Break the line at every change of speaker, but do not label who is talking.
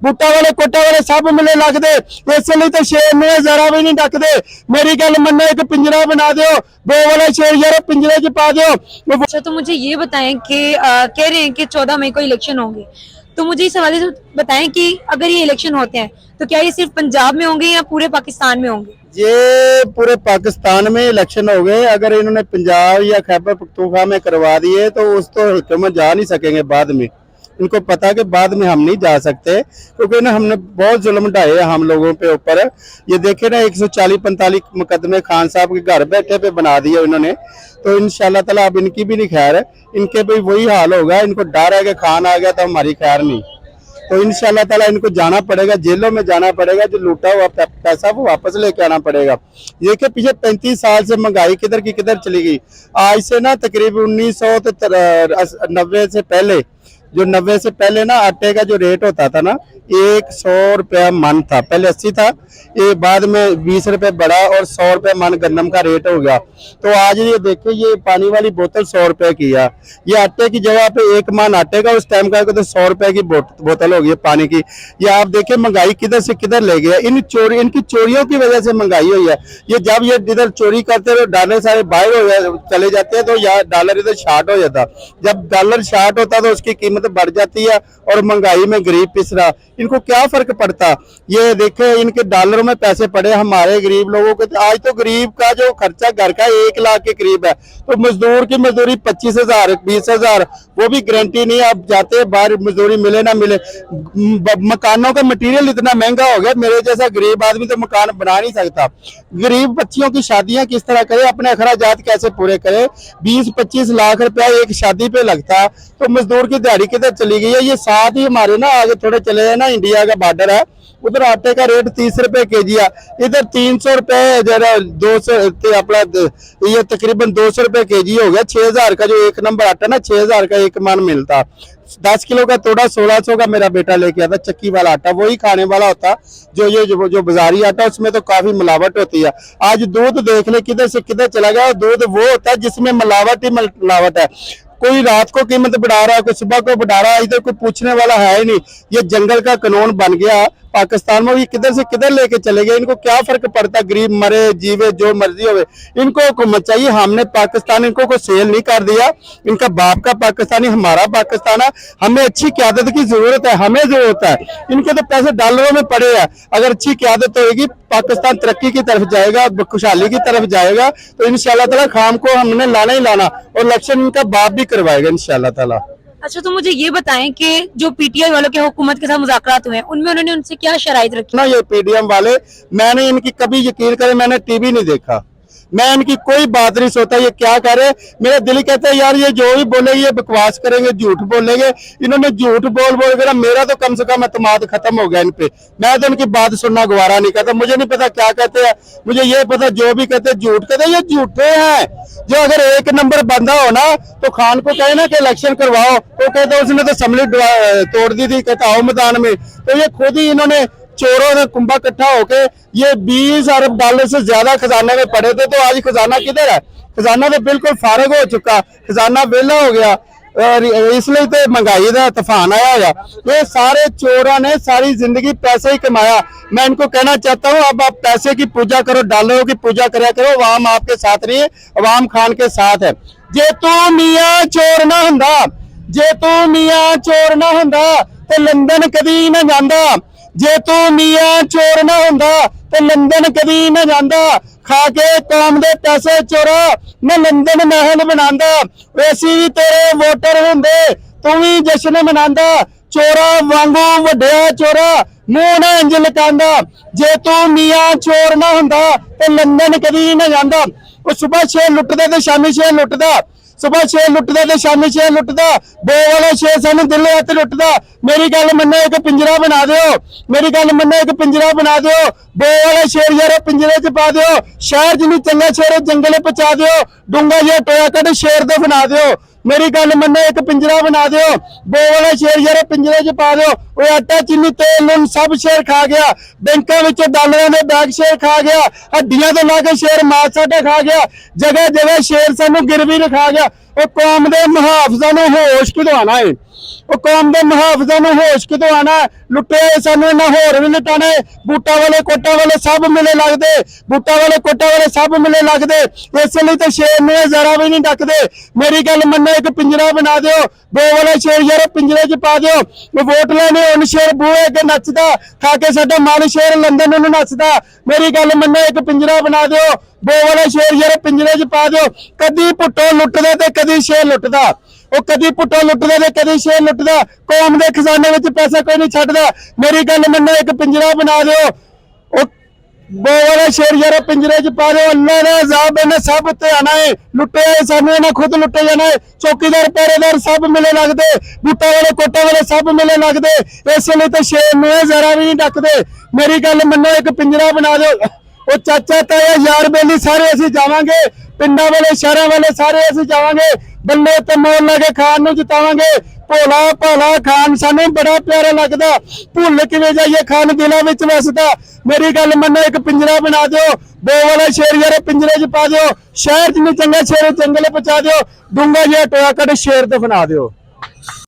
पुट्टा वाले कोटा वाले सब मिले लगते, इसलिए तो शेर ने जरा भी नहीं डकते। मेरी गल मन्नो, एक पिंजरा बना दो, दो वाले शेर यार पिंजरे च पा दो।
अच्छा, तो मुझे ये बताएं कि कह रहे हैं कि 14 मई को इलेक्शन होंगे, तो मुझे इस हवाले से बताएं कि अगर ये इलेक्शन होते हैं तो क्या ये सिर्फ पंजाब में होंगे या पूरे पाकिस्तान में होंगे?
ये पूरे पाकिस्तान में इलेक्शन हो गए। अगर इन्होंने पंजाब या खैबर पख्तूनख्वा में करवा दिए तो उस तो हुकूमत जा नहीं सकेंगे बाद में। इनको पता कि बाद में हम नहीं जा सकते, क्योंकि ना हमने बहुत जुल्म ढाए हम लोगों पे ऊपर। ये देखे ना 140-45 मुकदमे खान साहब के घर बैठे पे बना दिए इन्होंने। तो इंशाल्लाह ताला अब इनकी भी नहीं खैर है, इनके भी वही हाल होगा। इनको डर है कि खान आ गया तो हमारी खैर नहीं। तो इंशाल्लाह ताला इनको जाना पड़ेगा, जेलों में जाना पड़ेगा, जो लूटा हुआ पैसा वो वापस लेके आना पड़ेगा। ये कि पिछले 35 साल से महंगाई किधर की किधर चली गई। आज से ना तकरीबन 1990 से पहले, जो 90 से पहले ना आटे का जो रेट होता था ना 100 रुपया मन था, पहले 80 था, ये बाद में 20 रुपये बढ़ा और 100 रुपये मन गन्नम का रेट हो गया। तो आज ये देखिए, ये पानी वाली बोतल 100 रुपये की है। ये आटे की जगह पे 1 मन आटे का उस टाइम का तो 100 रुपये की बोतल हो गई पानी की। ये आप देखिए महंगाई किधर से किधर ले गया। इनकी चोरियों की वजह से महंगाई हुई है। ये जब ये इधर चोरी करते तो डॉलर सारे बाहर चले जाते हैं, तो यहाँ डॉलर इधर शार्ट हो जाता। जब डॉलर शार्ट होता तो उसकी कीमत बढ़ जाती है और महंगाई में गरीब पिस रहा। इनको क्या फर्क पड़ता। ये देखे इनके डॉलरों में पैसे पड़े, हमारे गरीब लोगों के। आज तो गरीब का जो खर्चा घर का 1 लाख के करीब है, तो मजदूर की मजदूरी 25,000 20,000, वो भी गारंटी नहीं। आप जाते हैं बाहर मजदूरी मिले ना मिले। मकानों का मटेरियल इतना महंगा हो गया, मेरे जैसा गरीब आदमी तो मकान बना नहीं सकता। गरीब बच्चियों की शादियां किस तरह करे, अपने अखराजात कैसे पूरे करे। 20-25 लाख रुपया एक शादी पे लगता, तो मजदूर की दिहाड़ी किधर चली गई है। ये साथ ही हमारे ना आगे थोड़े चले जाए ना, इंडिया का बॉर्डर है, उधर आटे का रेट 30 रुपए केजी है, इधर 300 रुपए, जरा 200 अपना ये तकरीबन 200 रुपए केजी हो गया। 6,000 का जो एक नंबर आटा ना 6,000 का एक मन मिलता। 10 किलो का तोड़ा 1600 का मेरा बेटा लेके आता, चक्की वाला आटा वही खाने वाला होता। जो बाजारी आटा उसमें तो काफी मिलावट होती है। आज दूध देख ले किधर से किधर चला गया। दूध वो होता है जिसमें मिलावट ही मिलावट है। कोई रात को कीमत बढ़ा रहा है, कोई सुबह को बढ़ा रहा है, इधर कोई पूछने वाला है ही नहीं। ये जंगल का कानून बन गया पाकिस्तान में, ये किधर से किधर लेके चले गए। इनको क्या फर्क पड़ता, गरीब मरे जीवे जो मर्जी होवे, इनको हुकूमत चाहिए। हमने पाकिस्तान इनको को सेल नहीं कर दिया। इनका बाप का पाकिस्तानी हमारा पाकिस्तान है। हमें अच्छी क़यादत की जरूरत है, हमें जरूरत है। इनके तो पैसे डॉलरों में पड़े हैं। अगर अच्छी क़यादत होगी, पाकिस्तान तरक्की की तरफ जाएगा, खुशहाली की तरफ जाएगा, तो इंशाल्लाह ताला खाम को हमने लाना ही लाना, और इलेक्शन इनका बाप भी करवाएगा इंशाल्लाह ताला।
अच्छा, तो मुझे ये बताएं कि जो पीटीआई वालों के हुकूमत के साथ मुज़ाकरात हुए हैं, उनमें उन्होंने उनसे क्या शराइत रखी?
ना ये पीडीएम वाले, मैंने इनकी कभी यकीन करे, मैंने टीवी नहीं देखा, मैं इनकी कोई बात नहीं सोता। ये क्या करे, मेरा दिल कहता है यार ये जो भी बोलेंगे ये बकवास करेंगे, झूठ बोलेंगे। इन्होंने झूठ बोल बोल कर मेरा तो कम से कम एतमाद खत्म हो गया इन पे। मैं तो इनकी बात सुनना गवारा नहीं करता। मुझे नहीं पता क्या कहते हैं, मुझे ये पता जो भी कहते हैं झूठ कहते हैं। ये झूठे हैं। जो अगर 1 नंबर बंदा हो ना तो खान को कहे ना कि इलेक्शन करवाओ, तो कहते उसने तो असेंबली तोड़ दी थी, कहता आओ मैदान में। तो ये खुद ही इन्होंने चोरों ने कुंभा इकट्ठा होके ये 20 अरब डॉलर से ज्यादा खजाने में पड़े थे। तो आज खजाना किधर है? खजाना तो बिल्कुल फारग हो चुका, खजाना वेला हो गया। और इसलिए तो महंगाई का तूफान आया हुआ। ये सारे चोरों ने सारी जिंदगी पैसे ही कमाया। मैं इनको कहना चाहता हूँ, अब आप पैसे की पूजा करो, डॉलरों की पूजा कराया करो। अवाम आपके साथ नहीं है, अवाम खान के साथ है। जे तू मियाँ चोर ना हुंदा, जे तू मियाँ चोर ना हुंदा ते लंदन कदी ना जांदा। जे तू मियाँ चोर ना हुंदा ते लंदन कदी ना जांदा। खा के कौम दे पैसे चोरा न लंदन महल बनांदा। वैसी भी तेरे वोटर हुंदे तू भी जश्न मनांदा। चोरा वांगू वड्डिया चोरा मुंह ना इंज लकांदा। जे तू मियाँ चोर ना हुंदा ते लंदन कदी ना जांदा। वो सुबह 6 लुटदे ते शामी 6 लुटदा, सुबह 6 लुटदा ते शामी 6 लुटदा। बो वाला 6 सानू दिलों हथ लुटदा। मेरी गल मन्नो, एक पिंजरा बना दियो, मेरी गल मन्नो, एक पिंजरा बना दियो। बो वाला शेर यार पिंजरे च पा दियो। शहर जिन्हें चंगा शेर जंगल पहुंचा दियो। डूंगा जिहा टोया कट शेर दे बना दियो। मेरी गल मन्नो, एक पिंजरा बना दियो। बो वाला शेर यार पिंजरे च पा दियो। वो आटा चीनी तेल लून सब शेर खा गया। बैंकों में डॉलरों के बैग शेर खा गया। हड्डियां तो ला के शेर मांस साडा खा गया। जगह जगह शेर सानू गिरवी रखा गया। ਉਹ ਕੌਮ ਦੇ ਮੁਹਾਫਜ਼ਾਂ ਨੂੰ ਹੋਸ਼ ਕਿਦਵਾਣਾ ਏ, ਉਹ ਕੌਮ ਦੇ ਮੁਹਾਫਜ਼ਾਂ ਨੂੰ ਹੋਸ਼ ਕਿਦਵਾਣਾ। ਲੁੱਟੇ ਸਾਨੂੰ ਇਹਨਾਂ ਹੋਰ ਵੀ ਲੁਟਾਣੇ। ਬੂਟਾ ਵਾਲੇ ਕੋਟਾ ਵਾਲੇ ਸਭ ਮਿਲੇ ਲੱਗਦੇ, ਬੂਟਾ ਵਾਲੇ ਕੋਟਾ ਵਾਲੇ ਸਭ ਮਿਲੇ ਲੱਗਦੇ। ਇਸ ਲਈ ਤਾਂ ਸ਼ੇਰ ਨੂੰ ਜ਼ਰਾ ਵੀ ਨਹੀਂ ਡੱਕਦੇ। ਮੇਰੀ ਗੱਲ ਮੰਨੋ, ਇੱਕ ਪਿੰਜਰਾ ਬਣਾ ਦਿਓ, ਦੋ ਵਾਲਾ ਸ਼ੇਰ ਯਾਰ ਪਿੰਜਰੇ 'ਚ ਪਾ ਦਿਓ। ਵੋਟ ਲੈਣੇ ਹੁਣ ਸ਼ੇਰ ਬੂਹੇ ਅੱਗੇ ਨੱਚਦਾ, ਖਾ ਕੇ ਸਾਡਾ ਮਨ ਸ਼ੇਰ ਲੰਦਨ ਨੂੰ ਨੱਚਦਾ। ਮੇਰੀ ਗੱਲ ਮੰਨੋ, ਇੱਕ ਪਿੰਜਰਾ ਬਣਾ ਦਿਓ, ਦੋ ਵਾਲਾ ਸ਼ੇਰ ਯਾਰ ਪਿੰਜਰੇ 'ਚ ਪਾ ਦਿਓ। ਕਦੀ ਭੁੱਟੋ ਲੁੱਟਦਾ ਤੇ ਕਦੀ ਸ਼ੇਰ ਲੁੱਟਦਾ, ਉਹ ਕਦੀ ਪੁੱਟੋ ਲੁੱਟਦਾ ਤੇ ਕਦੀ ਸ਼ੇਰ ਲੁੱਟਦਾ। ਕੌਮ ਦੇ ਖਜ਼ਾਨੇ ਵਿੱਚ ਪੈਸਾ ਕੋਈ ਨਹੀਂ ਛੱਡਦਾ। ਮੇਰੀ ਗੱਲ ਮੰਨੋ, ਇੱਕ ਪਿੰਜਰਾ ਬਣਾ ਦਿਓ, ਉਹ ਦੋ ਵਾਲਾ ਸ਼ੇਰ ਯਾਰ ਪਿੰਜਰੇ 'ਚ ਪਾ ਦਿਓ। ਅੱਲਾ ਦਾ ਅਜ਼ਾਬ ਇਹਨੇ ਸਭ ਉੱਤੇ ਆਣਾ ਹੈ। ਲੁੱਟੇ ਸਾਨੂੰ ਇਹਨਾਂ ਖੁਦ ਲੁੱਟੇ ਜਾਣਾ ਹੈ। ਚੌਕੀਦਾਰ ਪਹਿਰੇਦਾਰ ਸਭ ਮਿਲੇ ਲੱਗਦੇ, ਬੂਟਾ ਵਾਲੇ ਕੋਟਾ ਵਾਲੇ ਸਭ ਮਿਲੇ ਲੱਗਦੇ। ਇਸ ਲਈ ਤਾਂ ਸ਼ੇਰ ਨੂੰ ਜ਼ਰਾ ਵੀ ਨਹੀਂ ਡੱਕਦੇ। ਮੇਰੀ ਗੱਲ ਮੰਨੋ, ਇੱਕ ਪਿੰਜਰਾ ਬਣਾ ਦਿਓ। ਉਹ ਚਾਚਾ ਤਾਇਆ ਯਾਰ ਬੇਲੀ ਸਾਰੇ ਅਸੀਂ ਜਾਵਾਂਗੇ, ਪਿੰਡਾਂ ਵਾਲੇ ਸ਼ਹਿਰਾਂ ਵਾਲੇ ਸਾਰੇ ਅਸੀਂ ਜਾਵਾਂਗੇ। ਬੱਲੇ ਤੇ ਮੋਲ ਲਾ ਕੇ ਖਾਨ ਨੂੰ ਜਿਤਾਵਾਂਗੇ। ਭੋਲਾ ਭਾਲਾ ਖਾਨ ਸਾਨੂੰ ਬੜਾ ਪਿਆਰਾ ਲੱਗਦਾ, ਭੁੱਲ ਕਿਵੇਂ ਜਾਈਏ ਖਾਨ ਦਿਲਾਂ ਵਿੱਚ ਵਸਦਾ। ਮੇਰੀ ਗੱਲ ਮੰਨੋ, ਇੱਕ ਪਿੰਜਰਾ ਬਣਾ ਦਿਓ, ਦੋ ਵਾਲਾ ਸ਼ੇਰ ਯਾਰ ਪਿੰਜਰੇ 'ਚ ਪਾ ਦਿਓ। ਸ਼ਹਿਰ 'ਚ ਨਹੀਂ ਚੰਗਾ ਸ਼ੇਰ ਜੰਗਲ ਪਹੁੰਚਾ ਦਿਓ। ਡੂੰਗਾ ਜਿਹਾ ਟੋਆ ਕੱਢ ਸ਼ੇਰ ਤੇ ਬਣਾ ਦਿਓ।